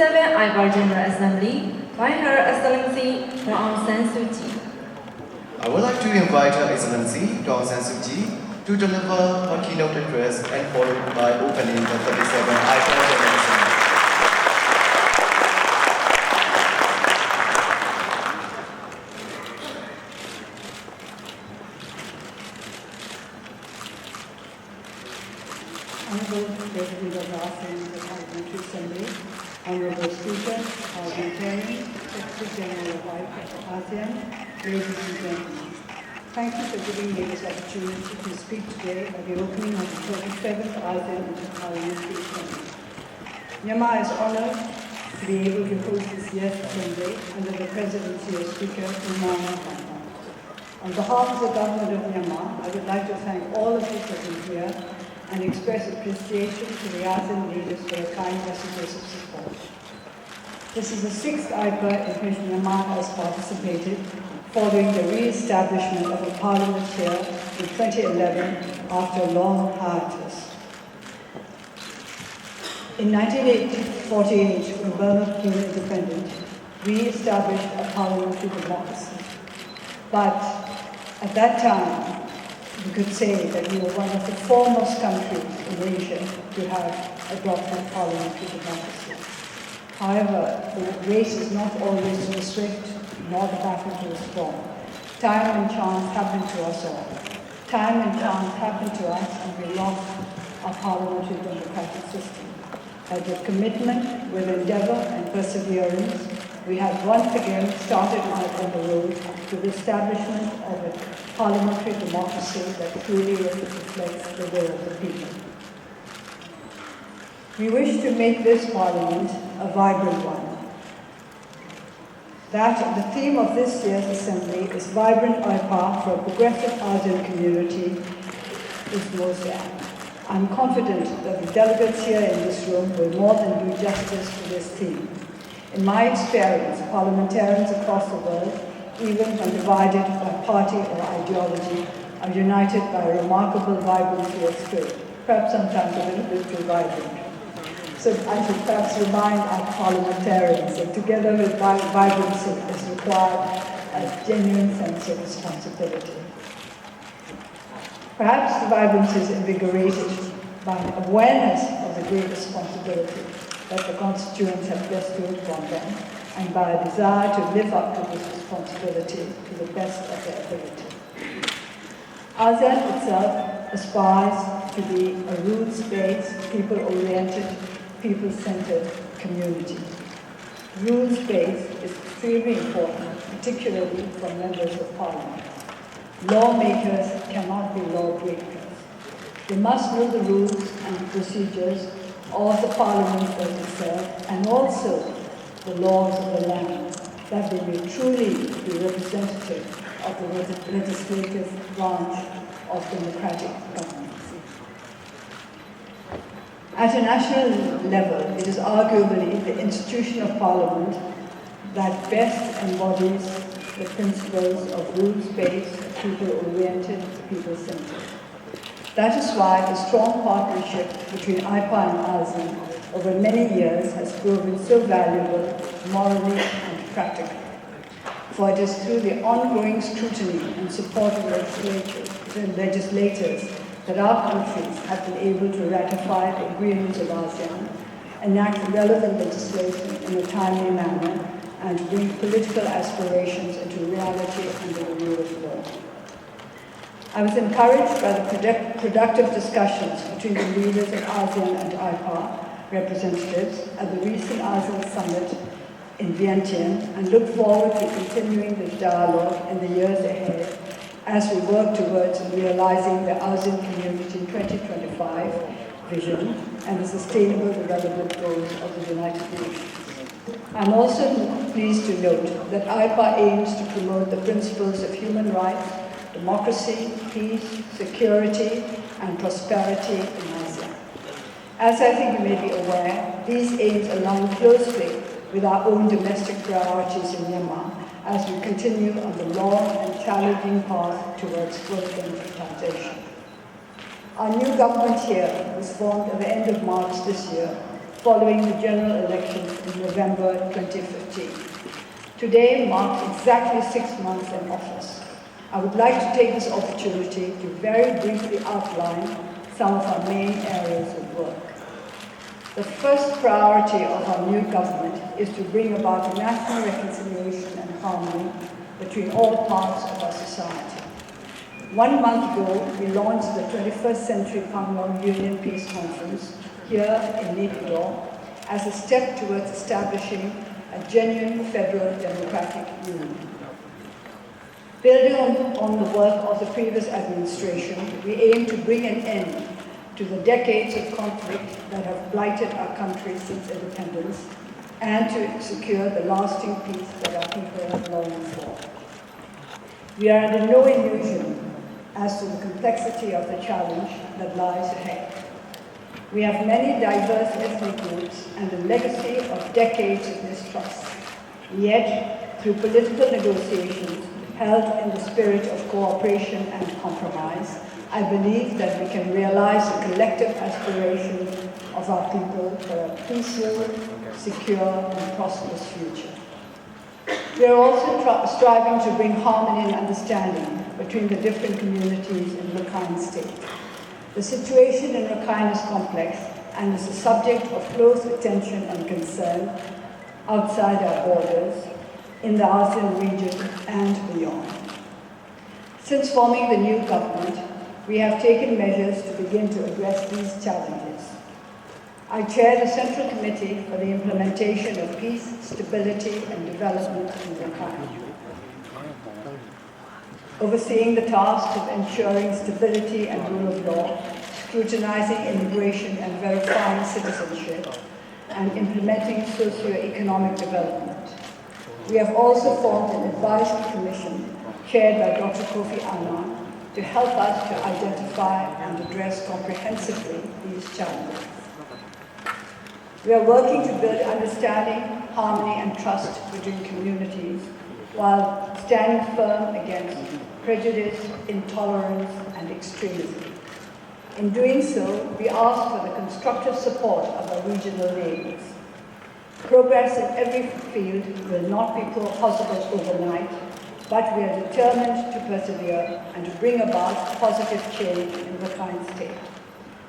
27th IPAR General Assembly by Her Excellency Aung San Suu Kyi. I would like to invite Her Excellency Aung San Suu Kyi to deliver her keynote address and followed by opening the 37th IPAR General Assembly. Honorable President of the Parliamentary Assembly, Honorable Speaker, Parliamentarians, Secretary General of ASEAN, ladies and gentlemen. Thank you for giving me this opportunity to speak today at the opening of the 37th ASEAN Parliamentary Assembly. Myanmar is honored to be able to host this year's assembly under the presidency of Speaker Umar. On behalf of the government of Myanmar, I would like to thank all of you for being here and express appreciation to the ASEAN leaders for their kind messages of support. This is the 6th IPA in which Myanmar has participated following the re-establishment of a parliament here in 2011 after a long hiatus. In 1948, when Burma became independent, we established a parliamentary democracy. But at that time, we could say that we were one of the foremost countries in Asia to have adopted parliamentary democracy. However, the race is not always so swift, nor the battle to strong. Time and chance happened to us all. Time and chance happened to us and we lost our parliamentary democratic system. But with commitment, with endeavor and perseverance, we have once again started out on the road to the establishment of a parliamentary democracy that truly reflects the will of the people. We wish to make this parliament a vibrant one. The theme of this year's assembly is Vibrant IPA for a Progressive ASEAN Community is MOSAN. I'm confident that the delegates here in this room will more than do justice to this theme. In my experience, parliamentarians across the world, even when divided by party or ideology, are united by a remarkable vibrancy of spirit, perhaps sometimes a little bit too vibrant. So I should perhaps remind our parliamentarians that together with vibrancy is required a genuine sense of responsibility. Perhaps the vibrancy is invigorated by awareness of the great responsibility that the constituents have bestowed upon them, and by a desire to live up to this responsibility to the best of their ability. ASEAN itself aspires to be a rules-based, people-oriented, people-centered community. Rules-based is extremely important, particularly for members of parliament. Lawmakers cannot be lawbreakers. They must know the rules and procedures of the parliament that they serve, and also the laws of the land, that they may truly be representative of the legislative branch of democratic governance. At a national level, it is arguably the institution of parliament that best embodies the principles of rules-based, people-oriented, people-centered. That is why the strong partnership between IPA and ASEAN over many years has proven so valuable morally and practically. For it is through the ongoing scrutiny and support of legislators that our countries have been able to ratify the agreements of ASEAN, enact relevant legislation in a timely manner, and bring political aspirations into reality under the rule of law. I was encouraged by the productive discussions between the leaders of ASEAN and IPA representatives at the recent ASEAN summit in Vientiane, and look forward to continuing this dialogue in the years ahead as we work towards realizing the ASEAN Community 2025 vision and the Sustainable Development Goals of the United Nations. I'm also pleased to note that IPA aims to promote the principles of human rights, democracy, peace, security, and prosperity in ASEAN. As I think you may be aware, these aims align closely with our own domestic priorities in Myanmar as we continue on the long and challenging path towards full democratization. Our new government here was formed at the end of March this year, following the general elections in November 2015. Today marks exactly 6 months in office. I would like to take this opportunity to very briefly outline some of our main areas of work. The first priority of our new government is to bring about national reconciliation and harmony between all parts of our society. 1 month ago, we launched the 21st Century Pangnam Union Peace Conference here in Naypyidaw as a step towards establishing a genuine federal democratic union. Building on the work of the previous administration, we aim to bring an end to the decades of conflict that have blighted our country since independence and to secure the lasting peace that our people have longed for. We are under no illusion as to the complexity of the challenge that lies ahead. We have many diverse ethnic groups and a legacy of decades of mistrust. Yet, through political negotiations held in the spirit of cooperation and compromise, I believe that we can realize the collective aspiration of our people for a peaceful, secure, and prosperous future. We are also striving to bring harmony and understanding between the different communities in Rakhine State. The situation in Rakhine is complex and is a subject of close attention and concern outside our borders, in the ASEAN region and beyond. Since forming the new government, we have taken measures to begin to address these challenges. I chair the Central Committee for the Implementation of Peace, Stability and Development in Rakhine, overseeing the task of ensuring stability and rule of law, scrutinizing immigration and verifying citizenship, and implementing socio-economic development. We have also formed an advisory commission chaired by Dr. Kofi Annan to help us to identify and address comprehensively these challenges. We are working to build understanding, harmony, and trust between communities while standing firm against prejudice, intolerance, and extremism. In doing so, we ask for the constructive support of our regional neighbors. Progress in every field will not be possible overnight, but we are determined to persevere and to bring about positive change in Rakhine State,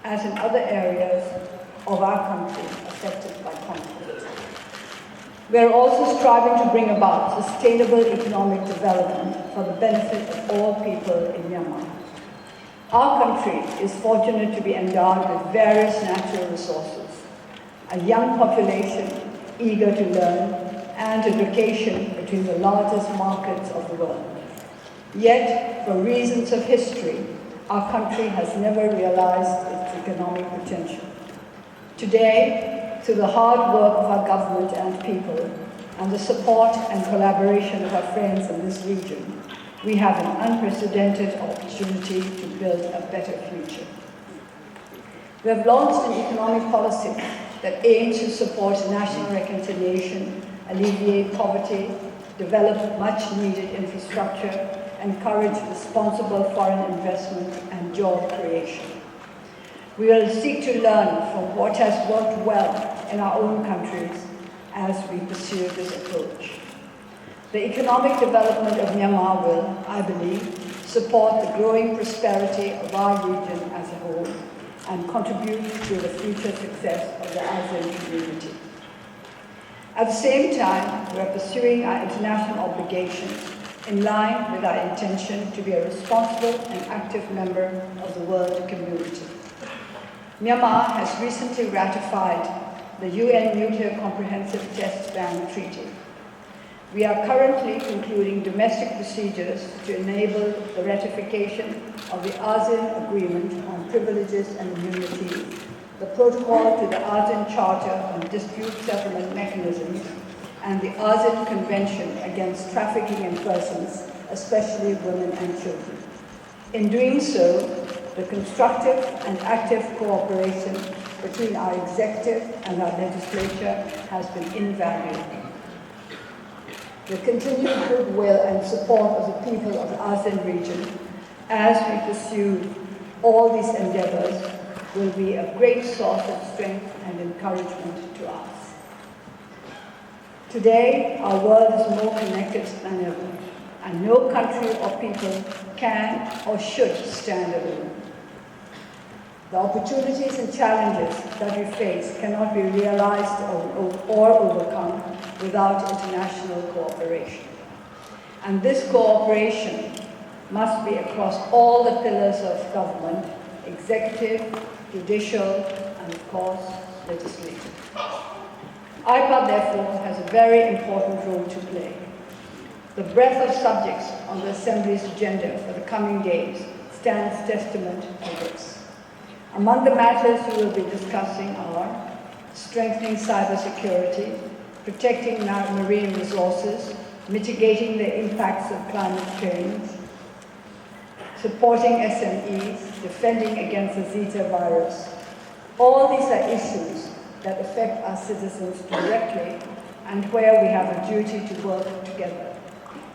as in other areas of our country affected by conflict. We are also striving to bring about sustainable economic development for the benefit of all people in Myanmar. Our country is fortunate to be endowed with various natural resources, a young population eager to learn, and a location between the largest markets of the world. Yet, for reasons of history, our country has never realized its economic potential. Today, through the hard work of our government and people, and the support and collaboration of our friends in this region, we have an unprecedented opportunity to build a better future. We have launched an economic policy that aims to support national reconciliation, alleviate poverty, develop much-needed infrastructure, encourage responsible foreign investment and job creation. We will seek to learn from what has worked well in our own countries as we pursue this approach. The economic development of Myanmar will, I believe, support the growing prosperity of our region as a whole and contribute to the future success of the ASEAN community. At the same time, we are pursuing our international obligations in line with our intention to be a responsible and active member of the world community. Myanmar has recently ratified the UN Nuclear Comprehensive Test Ban Treaty. We are currently concluding domestic procedures to enable the ratification of the ASEAN Agreement on Privileges and Immunities, the Protocol to the ASEAN Charter on Dispute Settlement Mechanisms, and the ASEAN Convention Against Trafficking in Persons, especially women and children. In doing so, the constructive and active cooperation between our executive and our legislature has been invaluable. The continued goodwill and support of the people of the ASEAN region as we pursue all these endeavors will be a great source of strength and encouragement to us. Today, our world is more connected than ever, and no country or people can or should stand alone. The opportunities and challenges that we face cannot be realized or overcome without international cooperation. And this cooperation must be across all the pillars of government, executive, judicial, and of course, legislative. IPA, therefore, has a very important role to play. The breadth of subjects on the Assembly's agenda for the coming days stands testament to this. Among the matters we will be discussing are strengthening cybersecurity, protecting marine resources, mitigating the impacts of climate change, supporting SMEs, defending against the Zika virus. All these are issues that affect our citizens directly and where we have a duty to work together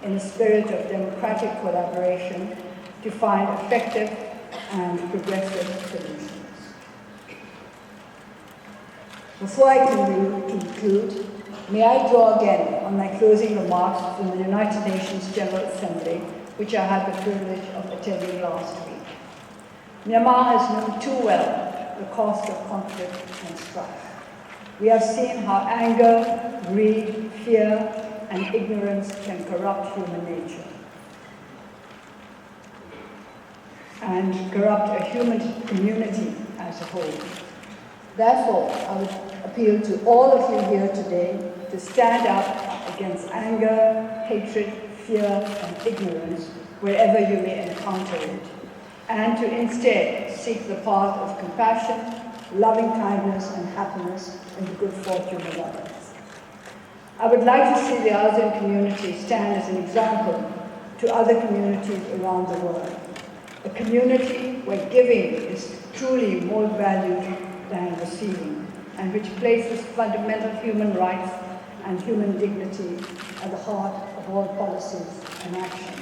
in a spirit of democratic collaboration to find effective and progressive solutions. Before I conclude, may I draw again on my closing remarks from the United Nations General Assembly, which I had the privilege of attending last week. Myanmar has known too well the cost of conflict and strife. We have seen how anger, greed, fear, and ignorance can corrupt human nature and corrupt a human community as a whole. Therefore, I would appeal to all of you here today to stand up against anger, hatred, fear, and ignorance wherever you may encounter it, and to instead seek the path of compassion, loving kindness, and happiness in the good fortune of others. I would like to see the ASEAN community stand as an example to other communities around the world. A community where giving is truly more valued than receiving, and which places fundamental human rights and human dignity at the heart of all policies and actions.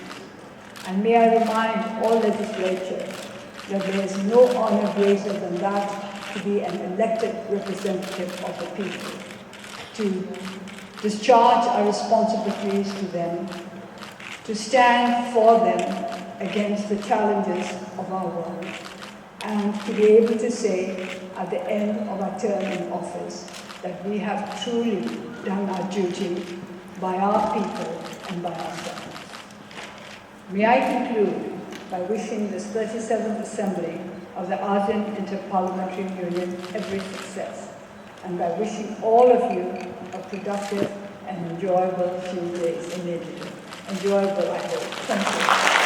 And may I remind all legislatures that there is no honor greater than that to be an elected representative of the people, to discharge our responsibilities to them, to stand for them against the challenges of our world, and to be able to say at the end of our term in office that we have truly done our duty by our people and by ourselves. May I conclude by wishing this 37th Assembly of the ASEAN Interparliamentary Union every success, and by wishing all of you a productive and enjoyable few days in India. Enjoyable, I hope. Thank you.